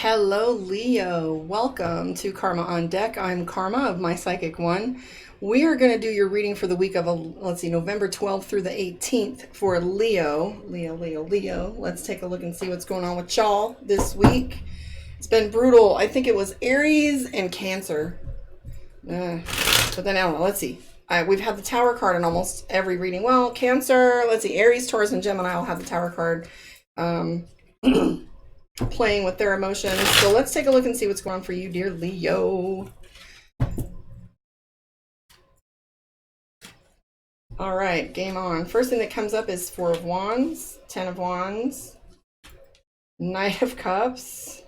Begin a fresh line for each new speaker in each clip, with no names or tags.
Hello, Leo. Welcome to Karma on Deck. I'm Karma of My Psychic One. We are going to do your reading for the week of, November 12th through the 18th for Leo. Leo. Let's take a look and see what's going on with y'all this week. It's been brutal. I think it was Aries and Cancer. But then I don't know. Let's see. We've had the Tower card in almost every reading. Well, Cancer, let's see. Aries, Taurus, and Gemini will have the Tower card. Playing with their emotions. So let's take a look and see what's going on for you, dear Leo. All right, game on. First thing that comes up is Four of Wands, Ten of Wands, Knight of Cups,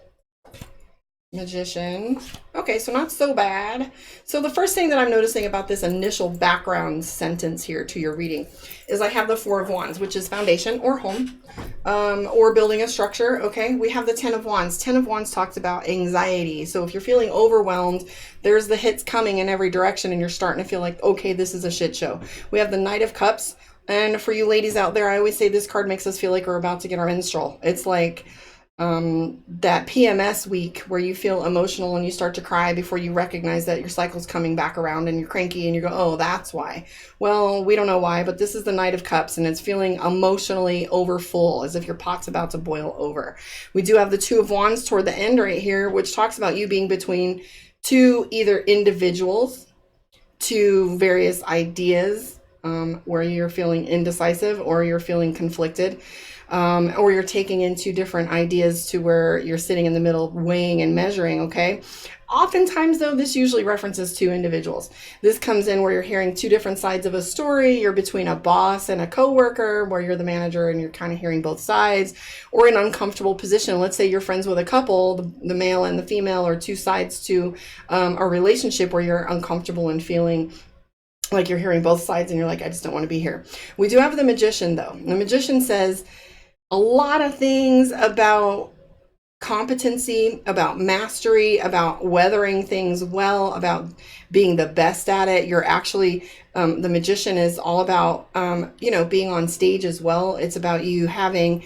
Magician. Okay, so not so bad. So the first thing that I'm noticing about this initial background sentence here to your reading is I have the Four of Wands, which is foundation or home, or building a structure. Okay, we have the Ten of Wands. Ten of Wands talks about anxiety. So if you're feeling overwhelmed, there's the hits coming in every direction and you're starting to feel like, okay, this is a shit show. We have the Knight of Cups. And for you ladies out there, I always say this card makes us feel like we're about to get our menstrual. It's like that PMS week where you feel emotional and you start to cry before you recognize that your cycle's coming back around and you're cranky and you go, oh, that's why. Well, we don't know why, but this is the Knight of Cups and it's feeling emotionally overfull, as if your pot's about to boil over. We do have the Two of Wands toward the end right here, which talks about you being between two either individuals, two various ideas, where you're feeling indecisive or you're feeling conflicted. Or you're taking in two different ideas to where you're sitting in the middle weighing and measuring, okay? Oftentimes, though, this usually references two individuals. This comes in where you're hearing two different sides of a story. You're between a boss and a coworker, where you're the manager and you're kind of hearing both sides, or an uncomfortable position. Let's say you're friends with a couple, the male and the female, or two sides to a relationship where you're uncomfortable and feeling like you're hearing both sides and you're like, I just don't want to be here. We do have the Magician, though. The Magician says a lot of things about competency, about mastery, about weathering things well, about being the best at it. You're actually, the Magician is all about, being on stage as well. It's about you having,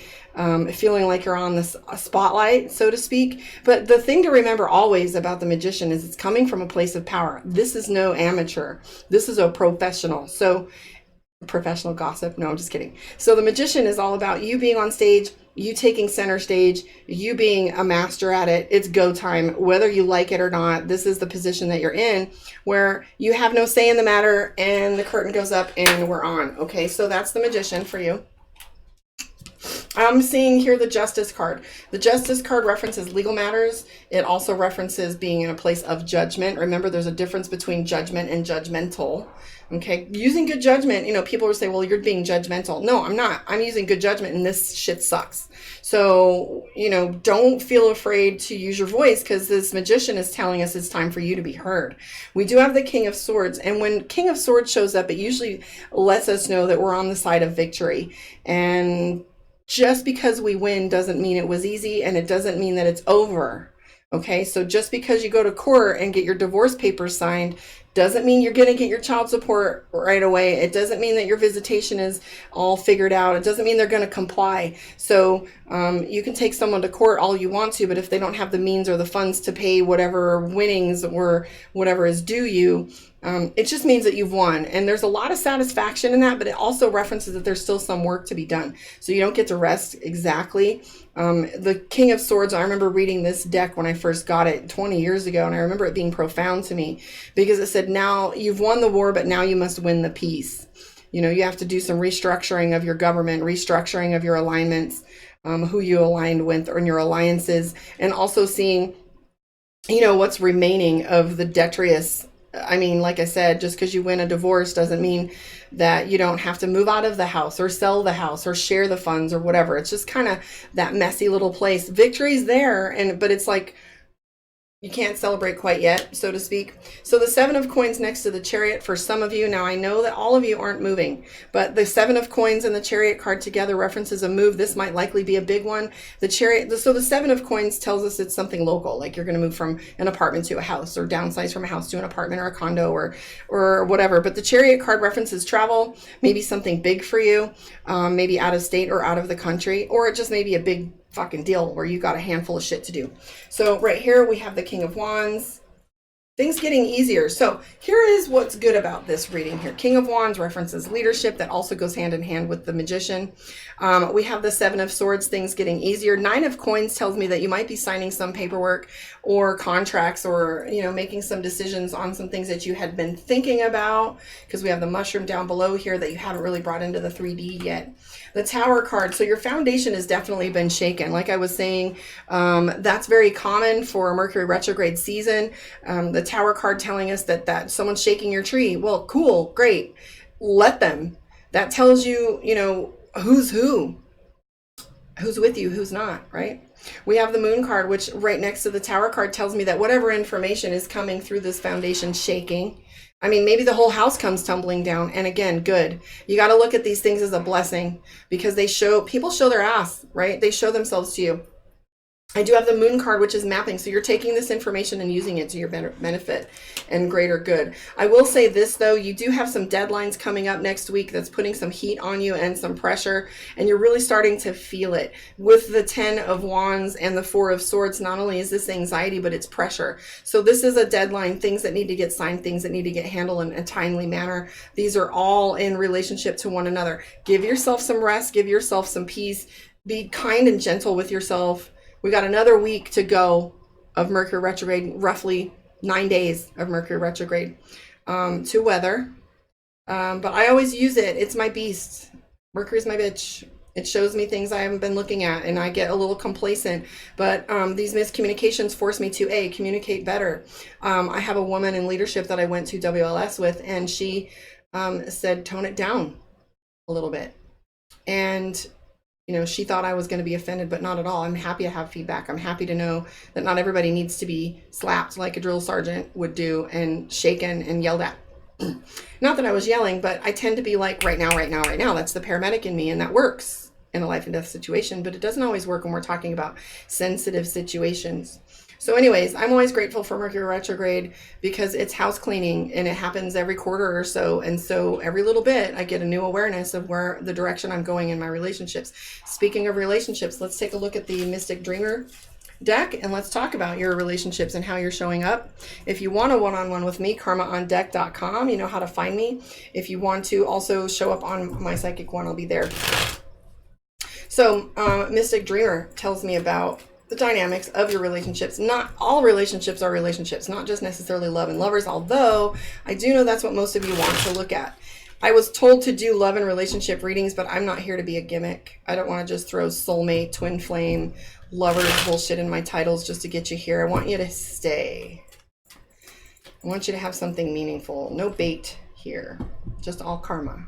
feeling like you're on this spotlight, so to speak. But the thing to remember always about the Magician is it's coming from a place of power. This is no amateur. This is a professional. So professional gossip. No, I'm just kidding. So the Magician is all about you being on stage, you taking center stage, you being a master at it. It's go time, whether you like it or not. This is the position that you're in where you have no say in the matter and the curtain goes up and we're on. Okay, so that's the Magician for you. I'm seeing here the Justice card. The Justice card references legal matters. It also references being in a place of judgment. Remember, there's a difference between judgment and judgmental. Okay, using good judgment, people will say, well, you're being judgmental. No, I'm not. I'm using good judgment and this shit sucks. So, don't feel afraid to use your voice because this Magician is telling us it's time for you to be heard. We do have the King of Swords. And when King of Swords shows up, it usually lets us know that we're on the side of victory. And just because we win doesn't mean it was easy, and it doesn't mean that it's over. Okay, so just because you go to court and get your divorce papers signed doesn't mean you're going to get your child support right away. It doesn't mean that your visitation is all figured out. It doesn't mean they're going to comply. So you can take someone to court all you want to, but if they don't have the means or the funds to pay whatever winnings or whatever is due you, it just means that you've won. And there's a lot of satisfaction in that, but it also references that there's still some work to be done. So you don't get to rest exactly. The King of Swords, I remember reading this deck when I first got it 20 years ago, and I remember it being profound to me because it said, now you've won the war, but now you must win the peace. You have to do some restructuring of your government, restructuring of your alignments, who you aligned with or in your alliances, and also seeing, what's remaining of the detritus. I mean, like I said, just because you win a divorce doesn't mean that you don't have to move out of the house or sell the house or share the funds or whatever. It's just kind of that messy little place. Victory's there, but it's like you can't celebrate quite yet, so to speak. So the Seven of Coins next to the Chariot for some of you. Now, I know that all of you aren't moving, but the Seven of Coins and the Chariot card together references a move. This might likely be a big one. The Chariot, so the Seven of Coins tells us it's something local, like you're going to move from an apartment to a house or downsize from a house to an apartment or a condo or whatever. But the Chariot card references travel, maybe something big for you, maybe out of state or out of the country, or it just may be a big fucking deal where you got a handful of shit to do. So right here we have the King of Wands. Things getting easier. So here is what's good about this reading here. King of Wands references leadership. That also goes hand in hand with the Magician. We have the Seven of Swords, things getting easier. Nine of Coins tells me that you might be signing some paperwork or contracts, or, you know, making some decisions on some things that you had been thinking about, because we have the mushroom down below here that you haven't really brought into the 3D yet. The Tower card. So your foundation has definitely been shaken. Like I was saying, that's very common for Mercury retrograde season. The Tower card telling us that someone's shaking your tree. Well, cool, great. Let them. That tells you, you know, who's with you, who's not, right? We have the Moon card, which right next to the Tower card tells me that whatever information is coming through this foundation shaking, I mean, maybe the whole house comes tumbling down. And again, good. You got to look at these things as a blessing, because people show their ass, right? They show themselves to you. I do have the Moon card, which is mapping. So you're taking this information and using it to your benefit and greater good. I will say this, though. You do have some deadlines coming up next week that's putting some heat on you and some pressure. And you're really starting to feel it. With the 10 of Wands and the 4 of Swords, not only is this anxiety, but it's pressure. So this is a deadline, things that need to get signed, things that need to get handled in a timely manner. These are all in relationship to one another. Give yourself some rest. Give yourself some peace. Be kind and gentle with yourself. We got another week to go of Mercury retrograde, roughly 9 days of Mercury retrograde to weather. But I always use it. It's my beast. Mercury's my bitch. It shows me things I haven't been looking at, and I get a little complacent. But these miscommunications force me to, communicate better. I have a woman in leadership that I went to WLS with, and she said, tone it down a little bit. And you know, she thought I was going to be offended, but not at all. I'm happy to have feedback. I'm happy to know that not everybody needs to be slapped like a drill sergeant would do and shaken and yelled at. Not that I was yelling, but I tend to be like, right now, right now, right now. That's the paramedic in me, and that works in a life and death situation, but it doesn't always work when we're talking about sensitive situations. So anyways, I'm always grateful for Mercury retrograde because it's house cleaning, and it happens every quarter or so. And so every little bit I get a new awareness of where the direction I'm going in my relationships. Speaking of relationships, let's take a look at the Mystic Dreamer deck, and let's talk about your relationships and how you're showing up. If you want a one-on-one with me, karmaondeck.com, you know how to find me. If you want to also show up on my Psychic One, I'll be there. So Mystic Dreamer tells me about the dynamics of your relationships. Not all relationships are relationships, not just necessarily love and lovers, although I do know that's what most of you want to look at. I was told to do love and relationship readings, but I'm not here to be a gimmick. I don't want to just throw soulmate, twin flame, lovers bullshit in my titles just to get you here. I want you to stay. I want you to have something meaningful. No bait here, just all karma.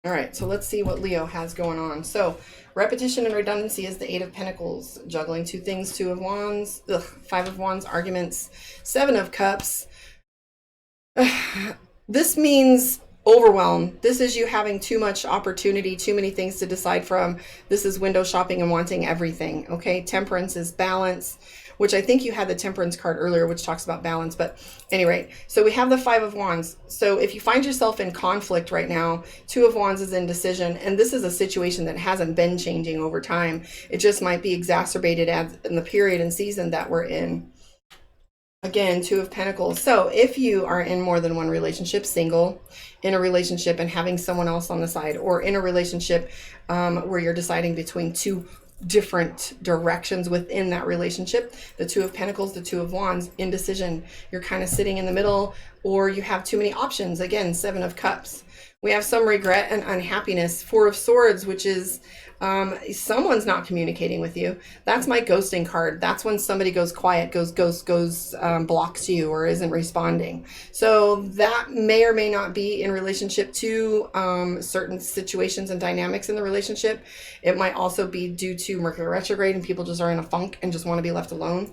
All right, so let's see what Leo has going on. So repetition and redundancy is the 8 of Pentacles. Juggling two things, 2 of Wands, 5 of Wands, arguments, 7 of Cups. This means overwhelm. This is you having too much opportunity, too many things to decide from. This is window shopping and wanting everything, okay? Temperance is balance, which I think you had the Temperance card earlier, which talks about balance. But anyway, so we have the 5 of Wands. So if you find yourself in conflict right now, 2 of Wands is indecision. And this is a situation that hasn't been changing over time. It just might be exacerbated in the period and season that we're in. Again, 2 of Pentacles. So if you are in more than one relationship, single, in a relationship and having someone else on the side, or in a relationship where you're deciding between two different directions within that relationship, the 2 of Pentacles, the 2 of Wands, indecision. You're kind of sitting in the middle, or you have too many options. Again, 7 of Cups. We have some regret and unhappiness. 4 of Swords, which is someone's not communicating with you. That's my ghosting card. That's when somebody goes quiet, goes, blocks you or isn't responding. So that may or may not be in relationship to certain situations and dynamics in the relationship. It might also be due to Mercury retrograde and people just are in a funk and just want to be left alone.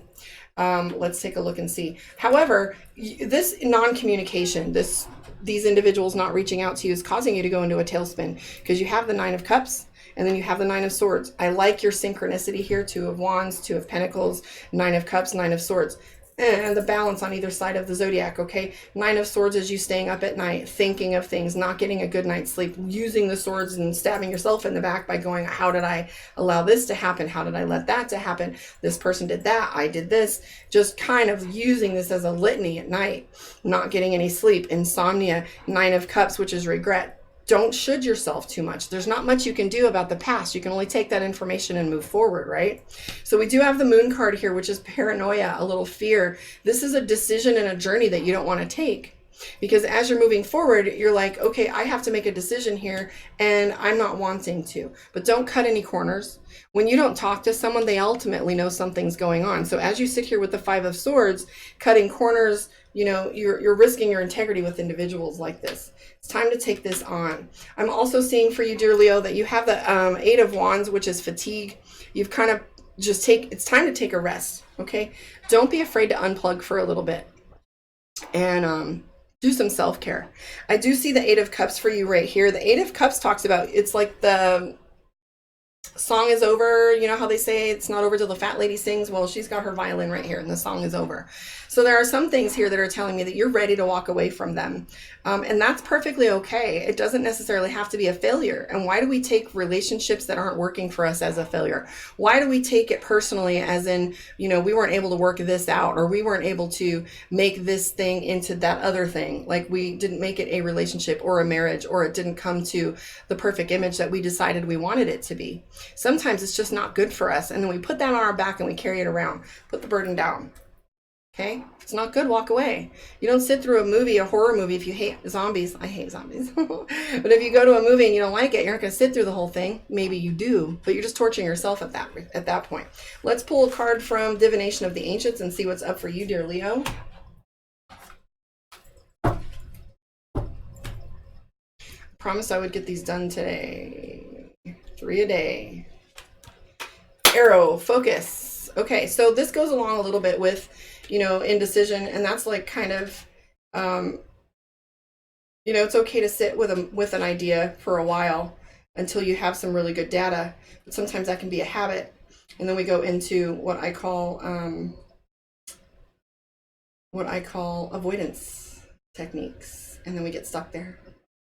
Let's take a look and see. However, this non-communication, these individuals not reaching out to you is causing you to go into a tailspin because you have the 9 of Cups and then you have the 9 of Swords. I like your synchronicity here. 2 of Wands, 2 of Pentacles, 9 of Cups, 9 of Swords. and the balance on either side of the zodiac, okay? 9 of Swords is you staying up at night, thinking of things, not getting a good night's sleep, using the swords and stabbing yourself in the back by going, how did I allow this to happen? How did I let that to happen? This person did that, I did this. Just kind of using this as a litany at night, not getting any sleep, insomnia, 9 of Cups, which is regret. Don't should yourself too much. There's not much you can do about the past. You can only take that information and move forward, right? So we do have the Moon card here, which is paranoia, a little fear. This is a decision and a journey that you don't want to take. Because as you're moving forward, you're like, okay, I have to make a decision here and I'm not wanting to. But don't cut any corners. When you don't talk to someone, they ultimately know something's going on. So as you sit here with the 5 of Swords, cutting corners, you know, you're risking your integrity with individuals like this. It's time to take this on. I'm also seeing for you, dear Leo, that you have the 8 of Wands, which is fatigue. You've kind of just it's time to take a rest, okay? Don't be afraid to unplug for a little bit and do some self-care. I do see the 8 of Cups for you right here. The 8 of Cups talks about, it's like the song is over. You know how they say it's not over till the fat lady sings? Well, she's got her violin right here and the song is over. So there are some things here that are telling me that you're ready to walk away from them. And that's perfectly okay. It doesn't necessarily have to be a failure. And why do we take relationships that aren't working for us as a failure? Why do we take it personally as in, you know, we weren't able to work this out, or we weren't able to make this thing into that other thing? Like we didn't make it a relationship or a marriage, or it didn't come to the perfect image that we decided we wanted it to be. Sometimes it's just not good for us. And then we put that on our back and we carry it around. Put the burden down. Okay? If it's not good, walk away. You don't sit through a movie, a horror movie, if you hate zombies. I hate zombies. But if you go to a movie and you don't like it, you're not going to sit through the whole thing. Maybe you do, but you're just torturing yourself at that point. Let's pull a card from Divination of the Ancients and see what's up for you, dear Leo. Promised I would get these done today. 3 a day. Arrow, focus. Okay, so this goes along a little bit with, you know, indecision, and that's like kind of, you know, it's okay to sit with an idea for a while until you have some really good data, but sometimes that can be a habit. And then we go into what I call avoidance techniques, and then we get stuck there.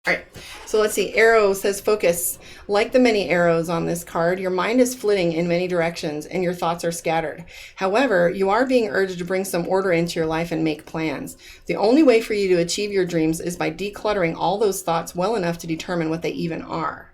All right, so let's see. Arrow says focus. Like the many arrows on this card, your mind is flitting in many directions and your thoughts are scattered. However, you are being urged to bring some order into your life and make plans. The only way for you to achieve your dreams is by decluttering all those thoughts well enough to determine what they even are.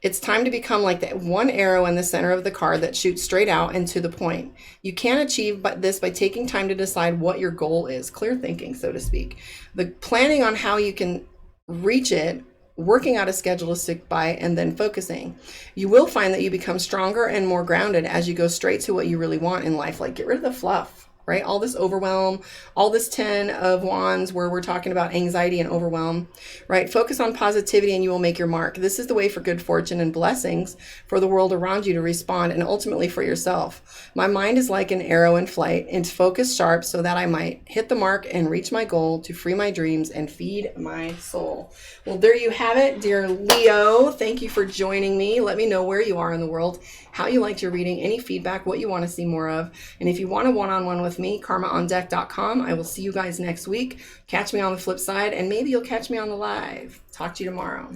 It's time to become like that one arrow in the center of the card that shoots straight out and to the point. You can achieve this by taking time to decide what your goal is. Clear thinking, so to speak. The planning on how you can reach it, working out a schedule to stick by, and then focusing. You will find that you become stronger and more grounded as you go straight to what you really want in life. Like, get rid of the fluff, right? All this overwhelm, all this 10 of Wands where we're talking about anxiety and overwhelm, right? Focus on positivity and you will make your mark. This is the way for good fortune and blessings for the world around you to respond, and ultimately for yourself. My mind is like an arrow in flight, and focus sharp so that I might hit the mark and reach my goal to free my dreams and feed my soul. Well, there you have it, dear Leo. Thank you for joining me. Let me know where you are in the world, how you liked your reading, any feedback, what you want to see more of. And if you want a one-on-one with me, karmaondeck.com. I will see you guys next week. Catch me on the flip side, and maybe you'll catch me on the live. Talk to you tomorrow.